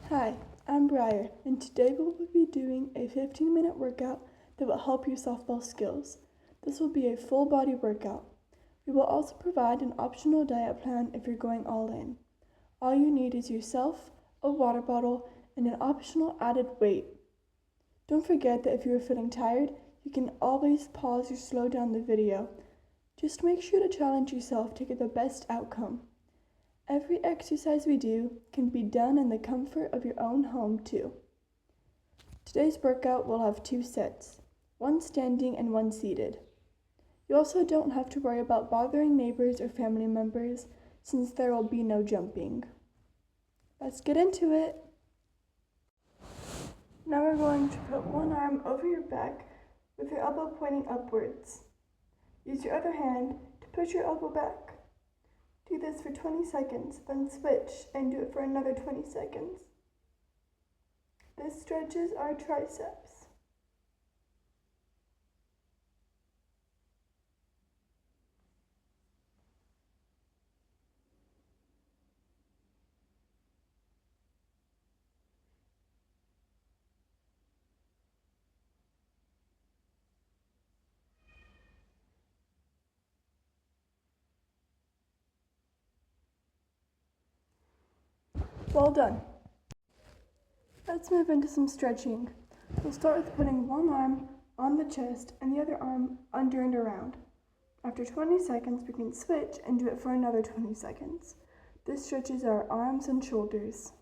Hi, I'm Briar, and today we will be doing a 15-minute workout that will help your softball skills. This will be a full body workout. We will also provide an optional diet plan if you're going all in. All you need is yourself, a water bottle, and an optional added weight. Don't forget that if you are feeling tired, you can always pause or slow down the video. Just make sure to challenge yourself to get the best outcome. Every exercise we do can be done in the comfort of your own home too. Today's workout will have 2 sets, one standing and one seated. You also don't have to worry about bothering neighbors or family members since there will be no jumping. Let's get into it. Now we're going to put one arm over your back with your elbow pointing upwards. Use your other hand to push your elbow back. Do this for 20 seconds, then switch and do it for another 20 seconds. This stretches our triceps. Well done. Let's move into some stretching. We'll start with putting one arm on the chest and the other arm under and around. After 20 seconds, we can switch and do it for another 20 seconds. This stretches our arms and shoulders.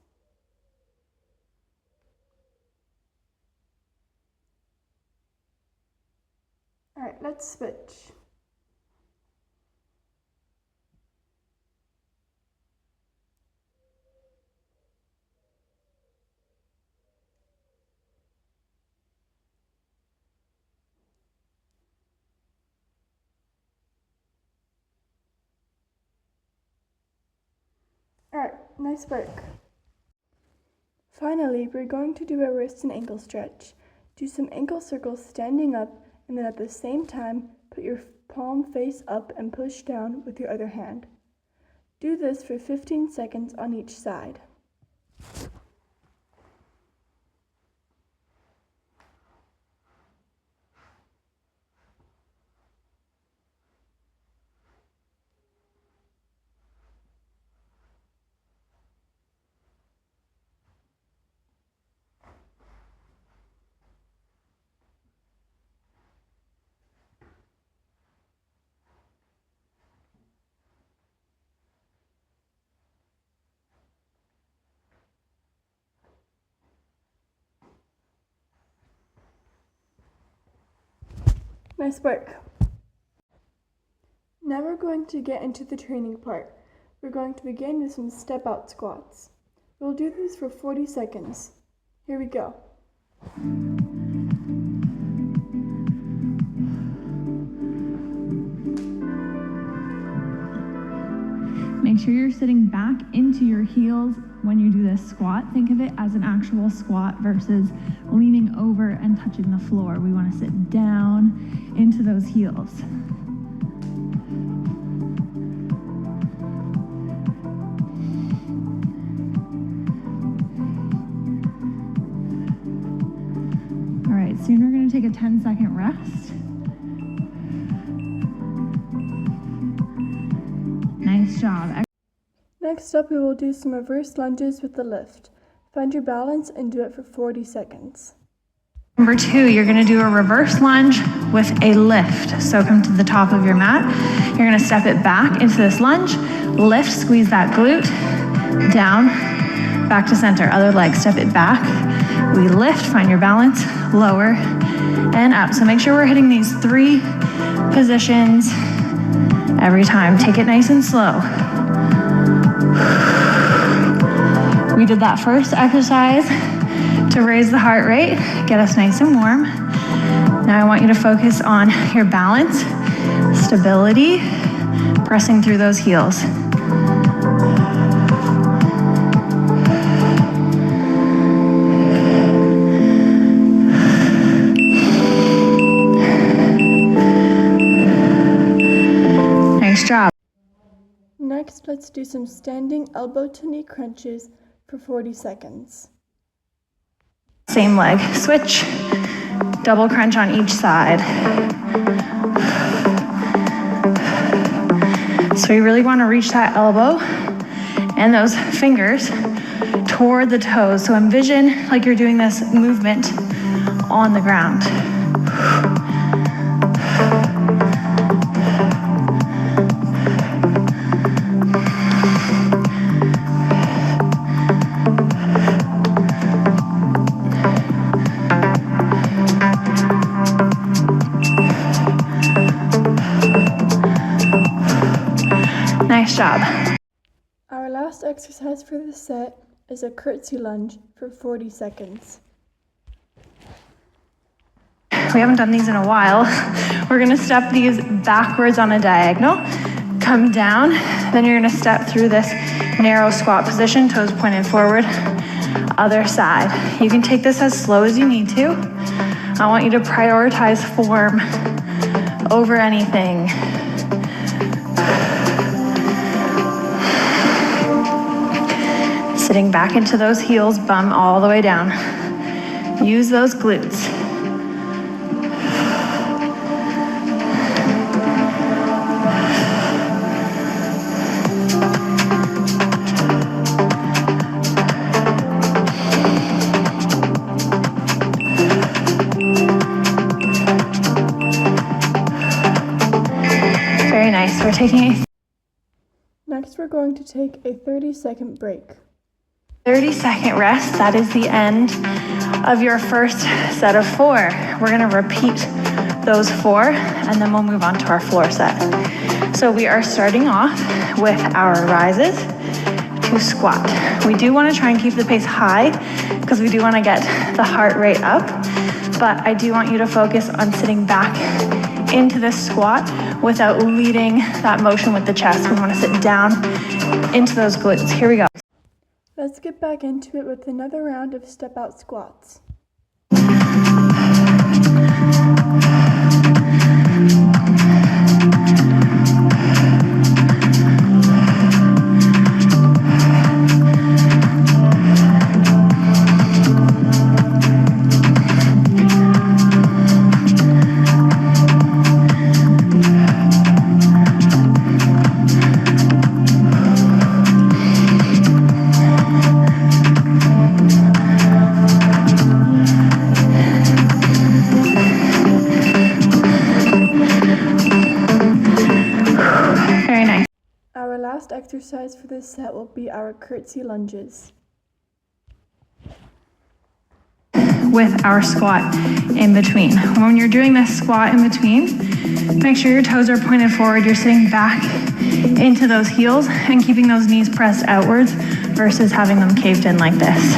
All right, let's switch. Alright, nice work. Finally, we're going to do a wrist and ankle stretch. Do some ankle circles standing up, and then at the same time, put your palm face up and push down with your other hand. Do this for 15 seconds on each side. Nice work. Now we're going to get into the training part. We're going to begin with some step out squats. We'll do this for 40 seconds. Here we go. Make sure you're sitting back into your heels when you do this squat. Think of it as an actual squat versus leaning over and touching the floor. We want to sit down into those heels. All right, soon we're going to take a 10-second rest. Nice job. Next up, we will do some reverse lunges with the lift. Find your balance and do it for 40 seconds. Number 2, you're going to do a reverse lunge with a lift. So come to the top of your mat. You're going to step it back into this lunge, lift, squeeze that glute, down, back to center. Other leg, step it back. We lift, find your balance, lower, and up. So make sure we're hitting these 3 positions every time. Take it nice and slow. We did that first exercise to raise the heart rate, get us nice and warm. Now I want you to focus on your balance, stability, pressing through those heels. Nice job. Next, let's do some standing elbow to knee crunches for 40 seconds. Same leg, switch, double crunch on each side. So you really want to reach that elbow and those fingers toward the toes. So envision like you're doing this movement on the ground. Nice job. Our last exercise for this set is a curtsy lunge for 40 seconds. We haven't done these in a while. We're gonna step these backwards on a diagonal, come down, then you're gonna step through this narrow squat position, toes pointed forward, other side. You can take this as slow as you need to. I want you to prioritize form over anything. Sitting back into those heels, bum all the way down. Use those glutes. Very nice. We're taking Next, we're going to take a 30-second break. 30-second rest. That is the end of your first set of 4. We're gonna repeat those 4 and then we'll move on to our floor set. So we are starting off with our rises to squat. We do wanna try and keep the pace high because we do wanna get the heart rate up, but I do want you to focus on sitting back into this squat without leading that motion with the chest. We wanna sit down into those glutes. Here we go. Let's get back into it with another round of step out squats. Exercise for this set will be our curtsy lunges. With our squat in between. When you're doing this squat in between, make sure your toes are pointed forward. You're sitting back into those heels and keeping those knees pressed outwards versus having them caved in like this.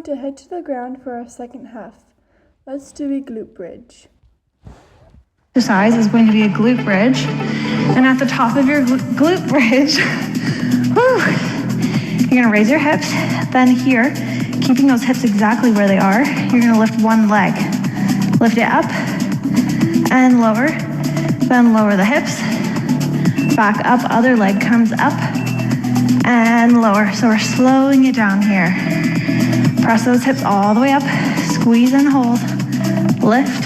To head to the ground for our second half. Let's do a glute bridge. Exercise is going to be a glute bridge, and at the top of your glute bridge, you're going to raise your hips. Then here, keeping those hips exactly where they are, you're going to lift one leg. Lift it up and lower, then lower the hips. Back up, other leg comes up and lower. So we're slowing it down here. Press those hips all the way up, squeeze and hold, lift,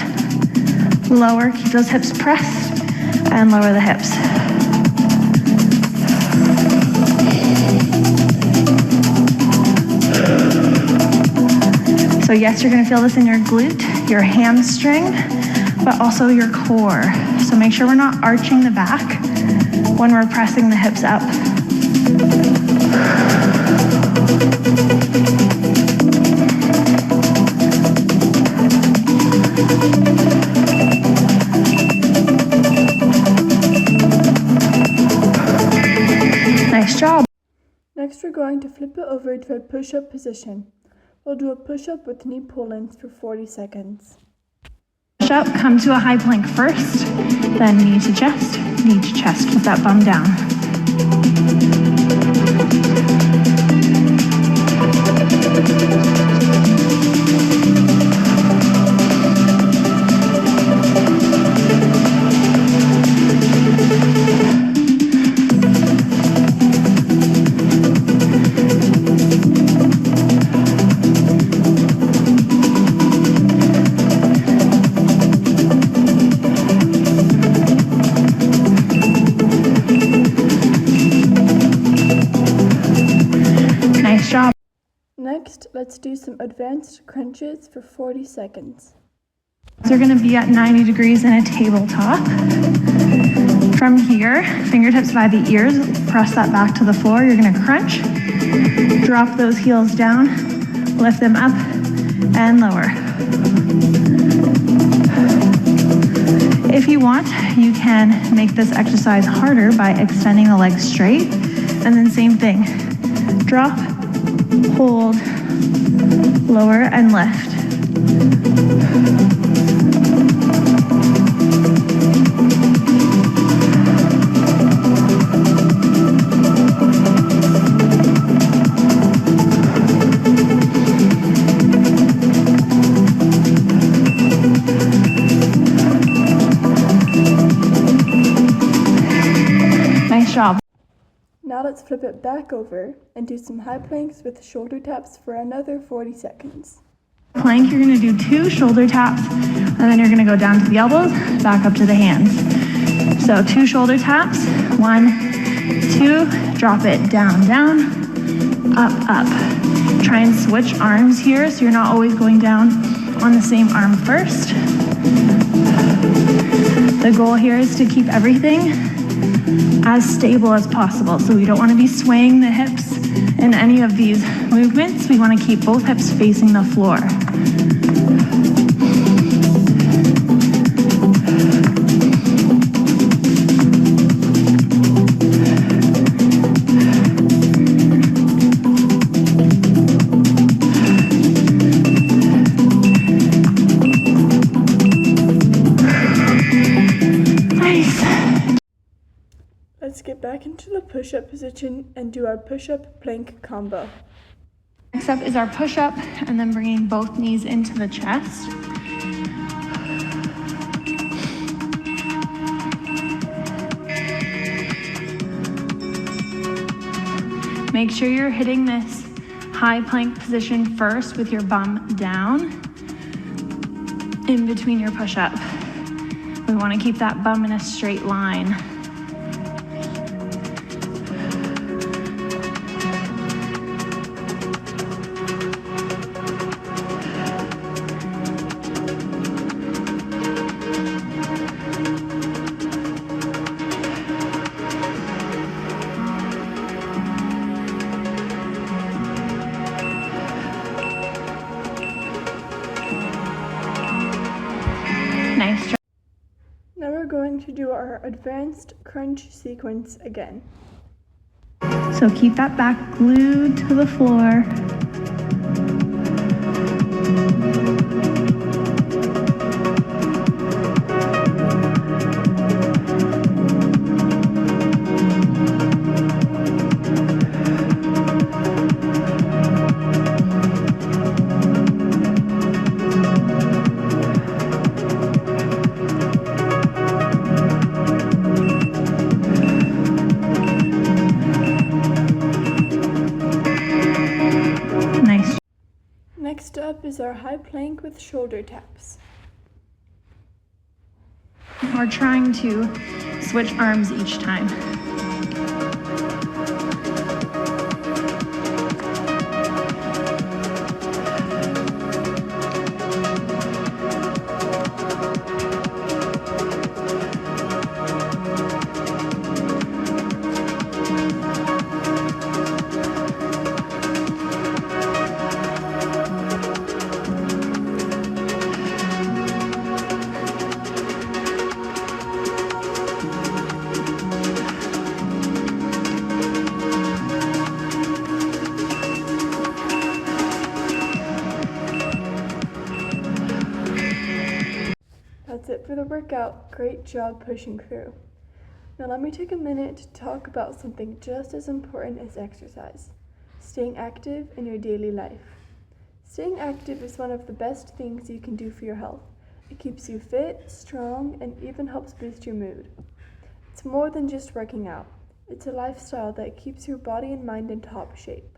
lower, keep those hips pressed, and lower the hips. So yes, you're gonna feel this in your glute, your hamstring, but also your core. So make sure we're not arching the back when we're pressing the hips up. Nice job. Next, we're going to flip it over to a push-up position. We'll do a push-up with knee pull-ins for 40 seconds. Push up, come to a high plank first, then knee to chest with that bum down. Nice job. Next, let's do some advanced crunches for 40 seconds. They're going to be at 90 degrees in a tabletop. From here, fingertips by the ears, press that back to the floor. You're going to crunch, drop those heels down, lift them up and lower. If you want, you can make this exercise harder by extending the legs straight, and then same thing. Drop, hold, lower, and lift. Nice job. Now let's flip it back over and do some high planks with shoulder taps for another 40 seconds. Plank, you're going to do 2 shoulder taps, and then you're going to go down to the elbows, back up to the hands. So 2 shoulder taps, 1, 2, drop it down, down, up, up. Try and switch arms here so you're not always going down on the same arm first. The goal here is to keep everything as stable as possible. So we don't want to be swaying the hips in any of these movements. We want to keep both hips facing the floor. Let's get back into the push-up position and do our push-up plank combo. Next up is our push-up, and then bringing both knees into the chest. Make sure you're hitting this high plank position first with your bum down in between your push-up. We want to keep that bum in a straight line. Nice job. Now we're going to do our advanced crunch sequence again. So keep that back glued to the floor. Next up is our high plank with shoulder taps. We're trying to switch arms each time. the workout, great job pushing through. Now let me take a minute to talk about something just as important as exercise, staying active in your daily life. Staying active is one of the best things you can do for your health. It keeps you fit, strong, and even helps boost your mood. It's more than just working out. It's a lifestyle that keeps your body and mind in top shape.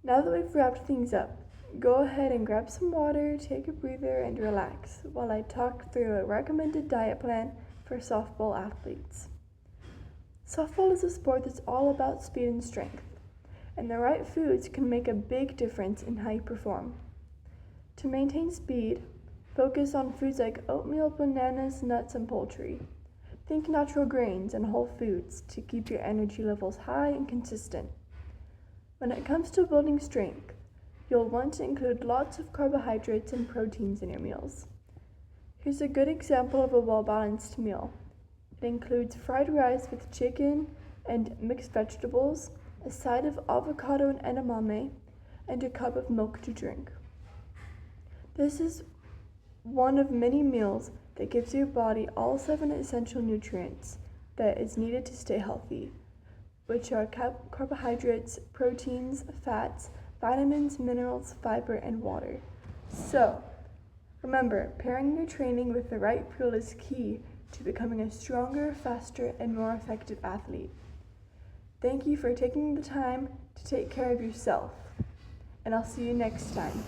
Now that we've wrapped things up, go ahead and grab some water, take a breather, and relax while I talk through a recommended diet plan for softball athletes. Softball is a sport that's all about speed and strength, and the right foods can make a big difference in how you perform. To maintain speed, focus on foods like oatmeal, bananas, nuts, and poultry. Think natural grains and whole foods to keep your energy levels high and consistent. When it comes to building strength, you'll want to include lots of carbohydrates and proteins in your meals. Here's a good example of a well-balanced meal. It includes fried rice with chicken and mixed vegetables, a side of avocado and edamame, and a cup of milk to drink. This is one of many meals that gives your body all 7 essential nutrients that is needed to stay healthy, which are carbohydrates, proteins, fats, vitamins, minerals, fiber, and water. So, remember, pairing your training with the right fuel is key to becoming a stronger, faster, and more effective athlete. Thank you for taking the time to take care of yourself, and I'll see you next time.